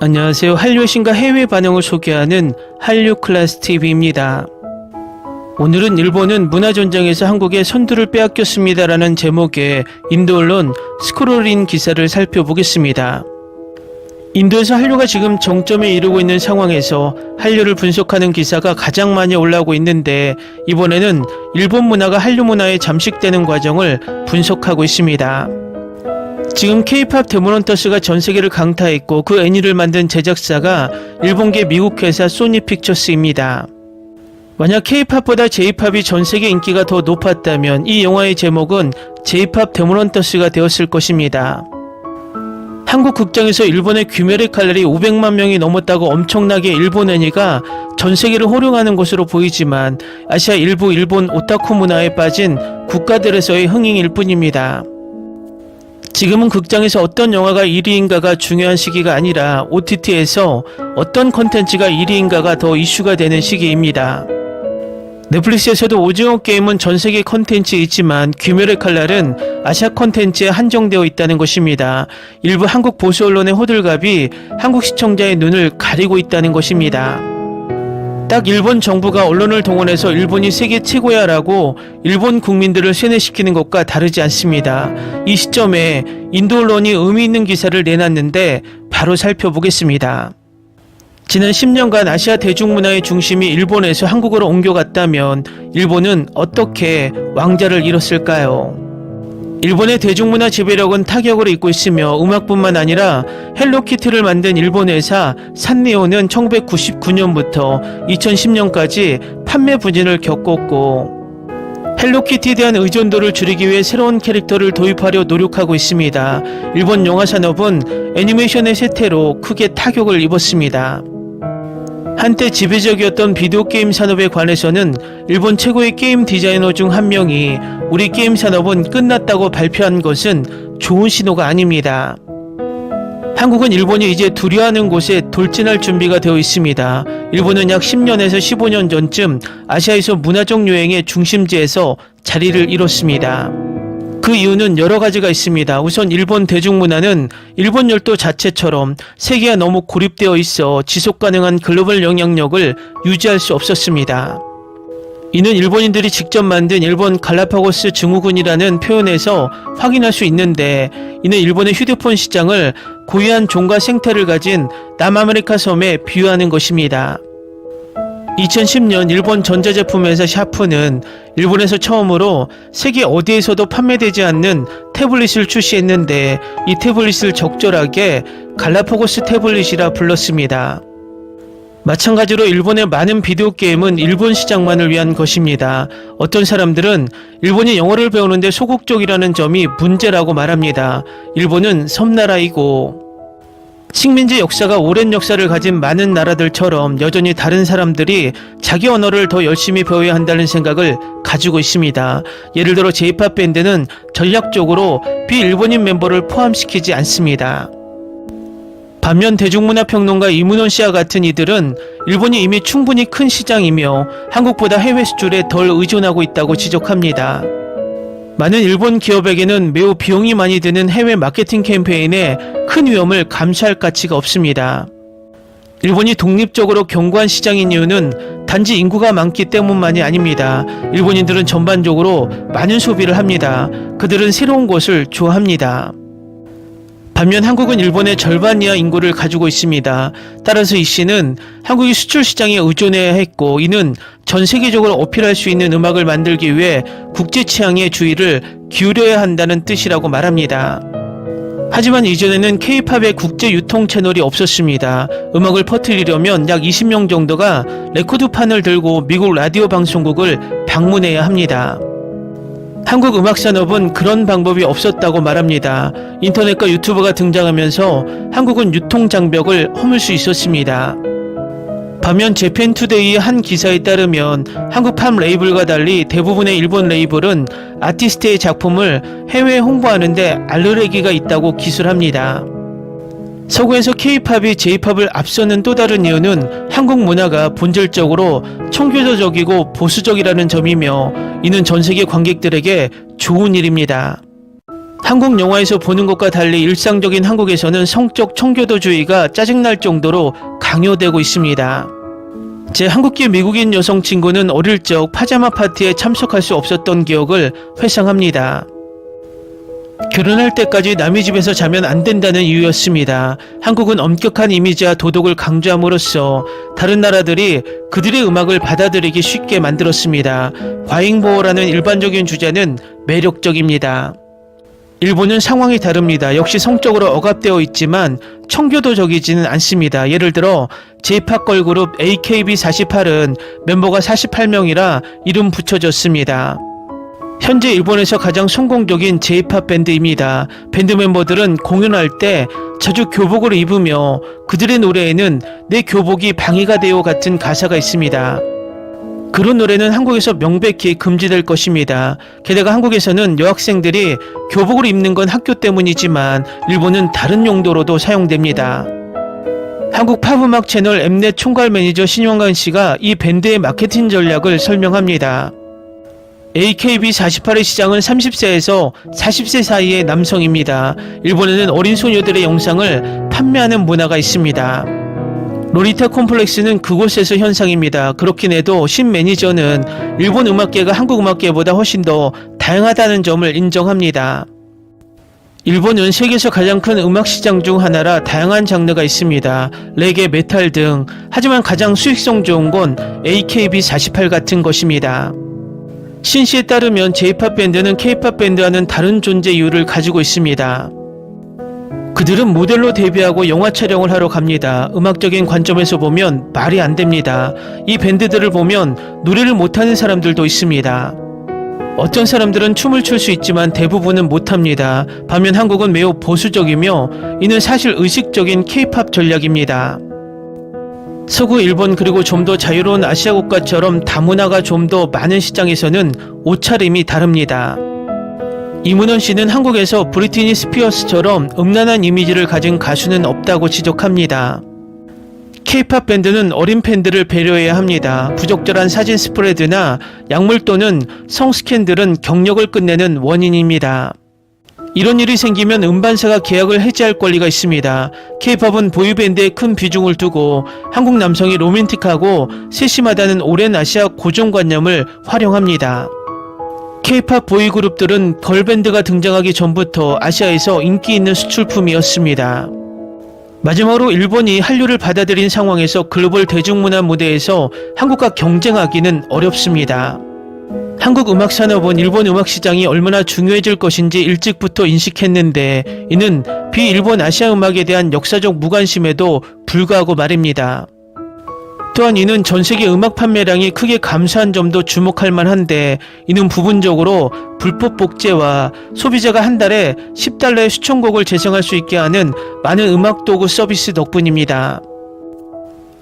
안녕하세요. 한류의 신과 해외 반응을 소개하는 한류클래스TV입니다. 오늘은 일본은 문화전쟁에서 한국의 선두를 빼앗겼습니다 라는 제목의 인도 언론 스크롤인 기사를 살펴보겠습니다. 인도에서 한류가 지금 정점에 이르고 있는 상황에서 한류를 분석하는 기사가 가장 많이 올라오고 있는데, 이번에는 일본 문화가 한류 문화에 잠식되는 과정을 분석하고 있습니다. 지금 K-팝 데모넌터스가 전세계를 강타했고 그 애니를 만든 제작사가 일본계 미국 회사 소니픽처스입니다. 만약 K-팝보다 J-팝이 전세계 인기가 더 높았다면 이 영화의 제목은 J-팝 데모넌터스가 되었을 것입니다. 한국 극장에서 일본의 귀멸의 칼날이 500만 명이 넘었다고 엄청나게 일본 애니가 전세계를 호령하는 것으로 보이지만 아시아 일부 일본 오타쿠 문화에 빠진 국가들에서의 흥행일 뿐입니다. 지금은 극장에서 어떤 영화가 1위인가가 중요한 시기가 아니라 OTT에서 어떤 콘텐츠가 1위인가가 더 이슈가 되는 시기입니다. 넷플릭스에서도 오징어 게임은 전세계 콘텐츠이지만 귀멸의 칼날은 아시아 콘텐츠에 한정되어 있다는 것입니다. 일부 한국 보수 언론의 호들갑이 한국 시청자의 눈을 가리고 있다는 것입니다. 딱 일본 정부가 언론을 동원해서 일본이 세계 최고야 라고 일본 국민들을 세뇌시키는 것과 다르지 않습니다. 이 시점에 인도 언론이 의미 있는 기사를 내놨는데 바로 살펴보겠습니다. 지난 10년간 아시아 대중문화의 중심이 일본에서 한국으로 옮겨갔다면 일본은 어떻게 왕자를 잃었을까요? 일본의 대중문화 지배력은 타격을 입고 있으며 음악뿐만 아니라 헬로키티를 만든 일본 회사 산리오는 1999년부터 2010년까지 판매 부진을 겪었고, 헬로키티에 대한 의존도를 줄이기 위해 새로운 캐릭터를 도입하려 노력하고 있습니다. 일본 영화 산업은 애니메이션의 쇠퇴로 크게 타격을 입었습니다. 한때 지배적이었던 비디오 게임 산업에 관해서는 일본 최고의 게임 디자이너 중 한 명이 우리 게임 산업은 끝났다고 발표한 것은 좋은 신호가 아닙니다. 한국은 일본이 이제 두려워하는 곳에 돌진할 준비가 되어 있습니다. 일본은 약 10년에서 15년 전쯤 아시아에서 문화적 유행의 중심지에서 자리를 잃었습니다. 그 이유는 여러 가지가 있습니다. 우선 일본 대중문화는 일본 열도 자체처럼 세계와 너무 고립되어 있어 지속가능한 글로벌 영향력을 유지할 수 없었습니다. 이는 일본인들이 직접 만든 일본 갈라파고스 증후군이라는 표현에서 확인할 수 있는데, 이는 일본의 휴대폰 시장을 고유한 종과 생태를 가진 남아메리카 섬에 비유하는 것입니다. 2010년 일본 전자제품 회사 샤프는 일본에서 처음으로 세계 어디에서도 판매되지 않는 태블릿을 출시했는데, 이 태블릿을 적절하게 갈라파고스 태블릿이라 불렀습니다. 마찬가지로 일본의 많은 비디오 게임은 일본 시장만을 위한 것입니다. 어떤 사람들은 일본이 영어를 배우는데 소극적이라는 점이 문제라고 말합니다. 일본은 섬나라이고 식민지 역사가 오랜 역사를 가진 많은 나라들처럼 여전히 다른 사람들이 자기 언어를 더 열심히 배워야 한다는 생각을 가지고 있습니다. 예를 들어 J-팝 밴드는 전략적으로 비일본인 멤버를 포함시키지 않습니다. 반면 대중문화평론가 이문원 씨와 같은 이들은 일본이 이미 충분히 큰 시장이며 한국보다 해외 수출에 덜 의존하고 있다고 지적합니다. 많은 일본 기업에게는 매우 비용이 많이 드는 해외 마케팅 캠페인에 큰 위험을 감수할 가치가 없습니다. 일본이 독립적으로 견고한 시장인 이유는 단지 인구가 많기 때문만이 아닙니다. 일본인들은 전반적으로 많은 소비를 합니다. 그들은 새로운 것을 좋아합니다. 반면 한국은 일본의 절반 이하 인구를 가지고 있습니다. 따라서 이 씨는 한국이 수출 시장에 의존해야 했고, 이는 전 세계적으로 어필할 수 있는 음악을 만들기 위해 국제 취향에 주의를 기울여야 한다는 뜻이라고 말합니다. 하지만 이전에는 K-팝의 국제 유통 채널이 없었습니다. 음악을 퍼뜨리려면 약 20명 정도가 레코드판을 들고 미국 라디오 방송국을 방문해야 합니다. 한국 음악 산업은 그런 방법이 없었다고 말합니다. 인터넷과 유튜브가 등장하면서 한국은 유통 장벽을 허물 수 있었습니다. 반면 재팬투데이의 한 기사에 따르면 한국 팝 레이블과 달리 대부분의 일본 레이블은 아티스트의 작품을 해외에 홍보하는데 알레르기가 있다고 기술합니다. 서구에서 K-팝이 J-팝을 앞서는 또 다른 이유는 한국 문화가 본질적으로 청교도적이고 보수적이라는 점이며, 이는 전 세계 관객들에게 좋은 일입니다. 한국 영화에서 보는 것과 달리 일상적인 한국에서는 성적 청교도주의가 짜증날 정도로 강요되고 있습니다. 제 한국계 미국인 여성 친구는 어릴 적 파자마 파티에 참석할 수 없었던 기억을 회상합니다. 결혼할 때까지 남의 집에서 자면 안 된다는 이유였습니다. 한국은 엄격한 이미지와 도덕을 강조함으로써 다른 나라들이 그들의 음악을 받아들이기 쉽게 만들었습니다. 과잉보호라는 일반적인 주제는 매력적입니다. 일본은 상황이 다릅니다. 역시 성적으로 억압되어 있지만 청교도적이지는 않습니다. 예를 들어 J-POP 걸그룹 AKB48은 멤버가 48명이라 이름 붙여졌습니다. 현재 일본에서 가장 성공적인 J-POP 밴드입니다. 밴드 멤버들은 공연할 때 자주 교복을 입으며 그들의 노래에는 내 교복이 방해가 되어 같은 가사가 있습니다. 그런 노래는 한국에서 명백히 금지될 것입니다. 게다가 한국에서는 여학생들이 교복을 입는 건 학교 때문이지만 일본은 다른 용도로도 사용됩니다. 한국 팝음악 채널 엠넷 총괄 매니저 신용관 씨가 이 밴드의 마케팅 전략을 설명합니다. AKB48의 시장은 30세에서 40세 사이의 남성입니다. 일본에는 어린 소녀들의 영상을 판매하는 문화가 있습니다. 로리타 콤플렉스는 그곳에서 현상입니다. 그렇긴 해도 신 매니저는 일본 음악계가 한국 음악계보다 훨씬 더 다양하다는 점을 인정합니다. 일본은 세계에서 가장 큰 음악 시장 중 하나라 다양한 장르가 있습니다. 레게, 메탈 등. 하지만 가장 수익성 좋은 건 AKB48 같은 것입니다. 신 씨에 따르면 J-POP 밴드는 K-POP 밴드와는 다른 존재 이유를 가지고 있습니다. 그들은 모델로 데뷔하고 영화 촬영을 하러 갑니다. 음악적인 관점에서 보면 말이 안 됩니다. 이 밴드들을 보면 노래를 못하는 사람들도 있습니다. 어떤 사람들은 춤을 출 수 있지만 대부분은 못합니다. 반면 한국은 매우 보수적이며 이는 사실 의식적인 K-POP 전략입니다. 서구 일본 그리고 좀 더 자유로운 아시아 국가처럼 다문화가 좀 더 많은 시장에서는 옷차림이 다릅니다. 이문원 씨는 한국에서 브리트니 스피어스처럼 음란한 이미지를 가진 가수는 없다고 지적합니다. K-POP 밴드는 어린 팬들을 배려해야 합니다. 부적절한 사진 스프레드나 약물 또는 성 스캔들은 경력을 끝내는 원인입니다. 이런 일이 생기면 음반사가 계약을 해지할 권리가 있습니다. K-POP은 보이밴드에 큰 비중을 두고 한국 남성이 로맨틱하고 세심하다는 오랜 아시아 고정관념을 활용합니다. K-POP 보이그룹들은 걸밴드가 등장하기 전부터 아시아에서 인기 있는 수출품이었습니다. 마지막으로 일본이 한류를 받아들인 상황에서 글로벌 대중문화 무대에서 한국과 경쟁하기는 어렵습니다. 한국 음악 산업은 일본 음악 시장이 얼마나 중요해질 것인지 일찍부터 인식했는데 이는 비일본 아시아 음악에 대한 역사적 무관심에도 불구하고 말입니다. 또한 이는 전세계 음악 판매량이 크게 감소한 점도 주목할 만한데 이는 부분적으로 불법 복제와 소비자가 한 달에 10달러의 수천곡을 재생할 수 있게 하는 많은 음악 도구 서비스 덕분입니다.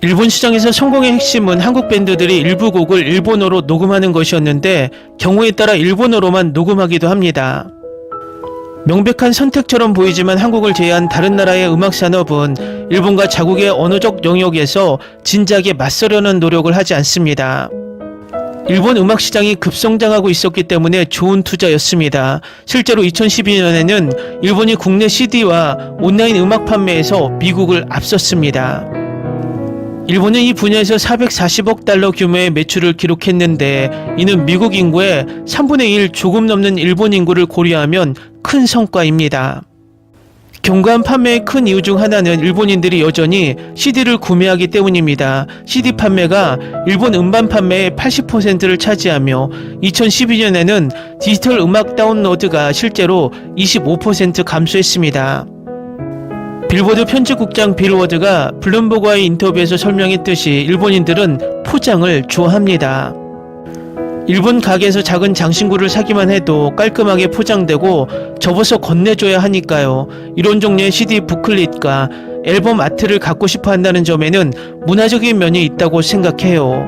일본 시장에서 성공의 핵심은 한국 밴드들이 일부 곡을 일본어로 녹음하는 것이었는데 경우에 따라 일본어로만 녹음하기도 합니다. 명백한 선택처럼 보이지만 한국을 제외한 다른 나라의 음악 산업은 일본과 자국의 언어적 영역에서 진작에 맞서려는 노력을 하지 않습니다. 일본 음악 시장이 급성장하고 있었기 때문에 좋은 투자였습니다. 실제로 2012년에는 일본이 국내 CD와 온라인 음악 판매에서 미국을 앞섰습니다. 일본은 이 분야에서 440억 달러 규모의 매출을 기록했는데 이는 미국 인구의 3분의 1 조금 넘는 일본 인구를 고려하면 큰 성과입니다. 견고한 판매의 큰 이유 중 하나는 일본인들이 여전히 CD를 구매하기 때문입니다. CD 판매가 일본 음반 판매의 80%를 차지하며 2012년에는 디지털 음악 다운로드가 실제로 25% 감소했습니다. 빌보드 편집국장 빌워드가 블룸버그와의 인터뷰에서 설명했듯이 일본인들은 포장을 좋아합니다. 일본 가게에서 작은 장신구를 사기만 해도 깔끔하게 포장되고 접어서 건네줘야 하니까요. 이런 종류의 CD 부클릿과 앨범 아트를 갖고 싶어 한다는 점에는 문화적인 면이 있다고 생각해요.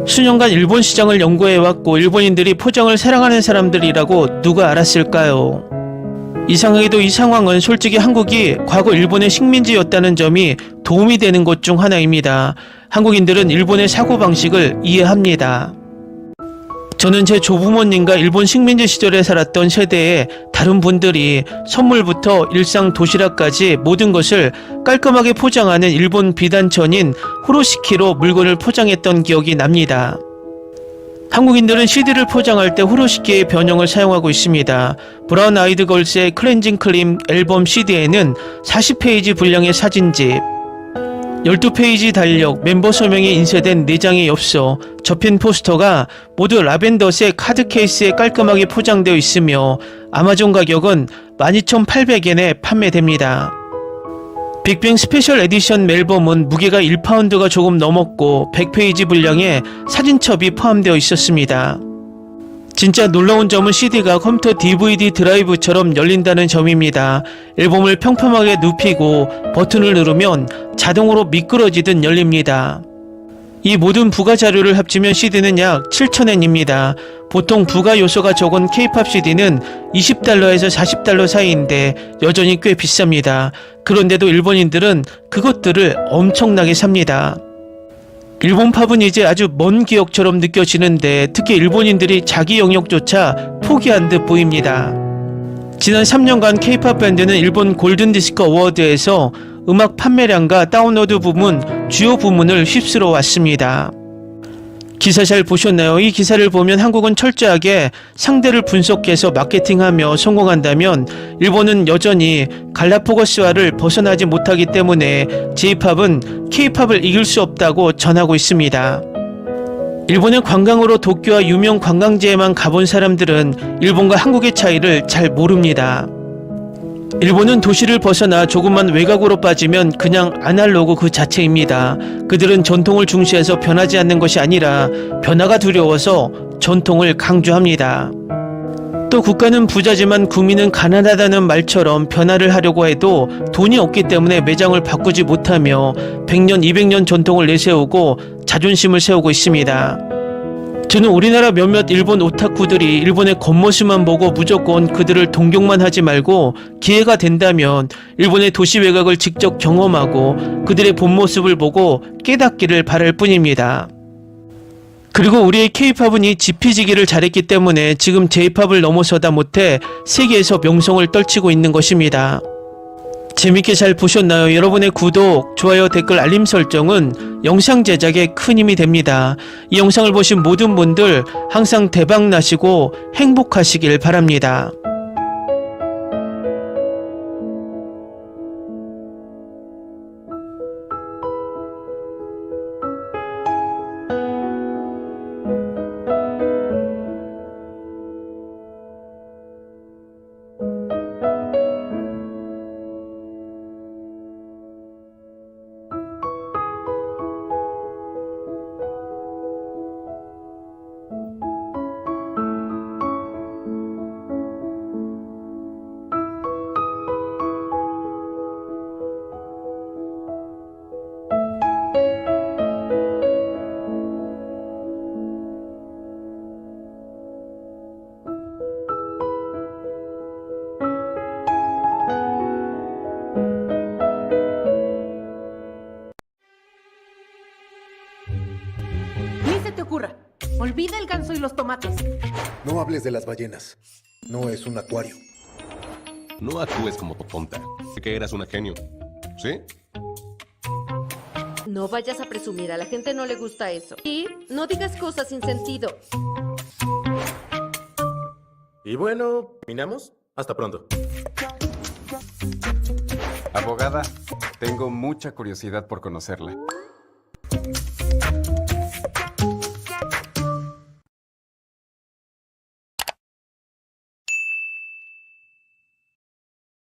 수년간 일본 시장을 연구해왔고 일본인들이 포장을 사랑하는 사람들이라고 누가 알았을까요? 이상하게도 이 상황은 솔직히 한국이 과거 일본의 식민지였다는 점이 도움이 되는 것 중 하나입니다. 한국인들은 일본의 사고방식을 이해합니다. 저는 제 조부모님과 일본 식민지 시절에 살았던 세대의 다른 분들이 선물부터 일상 도시락까지 모든 것을 깔끔하게 포장하는 일본 비단천인 후로시키로 물건을 포장했던 기억이 납니다. 한국인들은 CD를 포장할 때 후로시키의 변형을 사용하고 있습니다. 브라운 아이드 걸스의 클렌징 클림 앨범 CD에는 40페이지 분량의 사진집, 12페이지 달력, 멤버 서명이 인쇄된 4장의 엽서, 접힌 포스터가 모두 라벤더색 카드 케이스에 깔끔하게 포장되어 있으며 아마존 가격은 12,800엔에 판매됩니다. 빅뱅 스페셜 에디션 앨범은 무게가 1파운드가 조금 넘었고 100페이지 분량의 사진첩이 포함되어 있었습니다. 진짜 놀라운 점은 CD가 컴퓨터 DVD 드라이브처럼 열린다는 점입니다. 앨범을 평평하게 눕히고 버튼을 누르면 자동으로 미끄러지듯 열립니다. 이 모든 부가 자료를 합치면 CD는 약 7,000엔입니다. 보통 부가 요소가 적은 K-POP CD는 20달러에서 40달러 사이인데 여전히 꽤 비쌉니다. 그런데도 일본인들은 그것들을 엄청나게 삽니다. 일본 팝은 이제 아주 먼 기억처럼 느껴지는데 특히 일본인들이 자기 영역조차 포기한 듯 보입니다. 지난 3년간 K-POP 밴드는 일본 골든디스크 어워드에서 음악 판매량과 다운로드 부문, 주요 부문을 휩쓸어 왔습니다. 기사 잘 보셨나요? 이 기사를 보면 한국은 철저하게 상대를 분석해서 마케팅하며 성공한다면 일본은 여전히 갈라파고스화를 벗어나지 못하기 때문에 J-POP은 K-POP을 이길 수 없다고 전하고 있습니다. 일본의 관광으로 도쿄와 유명 관광지에만 가본 사람들은 일본과 한국의 차이를 잘 모릅니다. 일본은 도시를 벗어나 조금만 외곽으로 빠지면 그냥 아날로그 그 자체입니다. 그들은 전통을 중시해서 변하지 않는 것이 아니라 변화가 두려워서 전통을 강조합니다. 또 국가는 부자지만 국민은 가난하다는 말처럼 변화를 하려고 해도 돈이 없기 때문에 매장을 바꾸지 못하며 100년, 200년 전통을 내세우고 자존심을 세우고 있습니다. 저는 우리나라 몇몇 일본 오타쿠들이 일본의 겉모습만 보고 무조건 그들을 동경만 하지 말고 기회가 된다면 일본의 도시 외곽을 직접 경험하고 그들의 본 모습을 보고 깨닫기를 바랄 뿐입니다. 그리고 우리의 K-POP은 이 지피지기를 잘했기 때문에 지금 J-POP을 넘어서다 못해 세계에서 명성을 떨치고 있는 것입니다. 재밌게 잘 보셨나요? 여러분의 구독, 좋아요, 댓글, 알림 설정은 영상 제작에 큰 힘이 됩니다. 이 영상을 보신 모든 분들 항상 대박 나시고 행복하시길 바랍니다. Ni se te ocurra. Olvida el ganso y los tomates. No hables de las ballenas. No es un acuario. No actúes como tonta. Que eras una genio. ¿Sí? No vayas a presumir, a la gente no le gusta eso. Y no digas cosas sin sentido. Y bueno, ¿terminamos? Hasta pronto. Abogada, tengo mucha curiosidad por conocerla.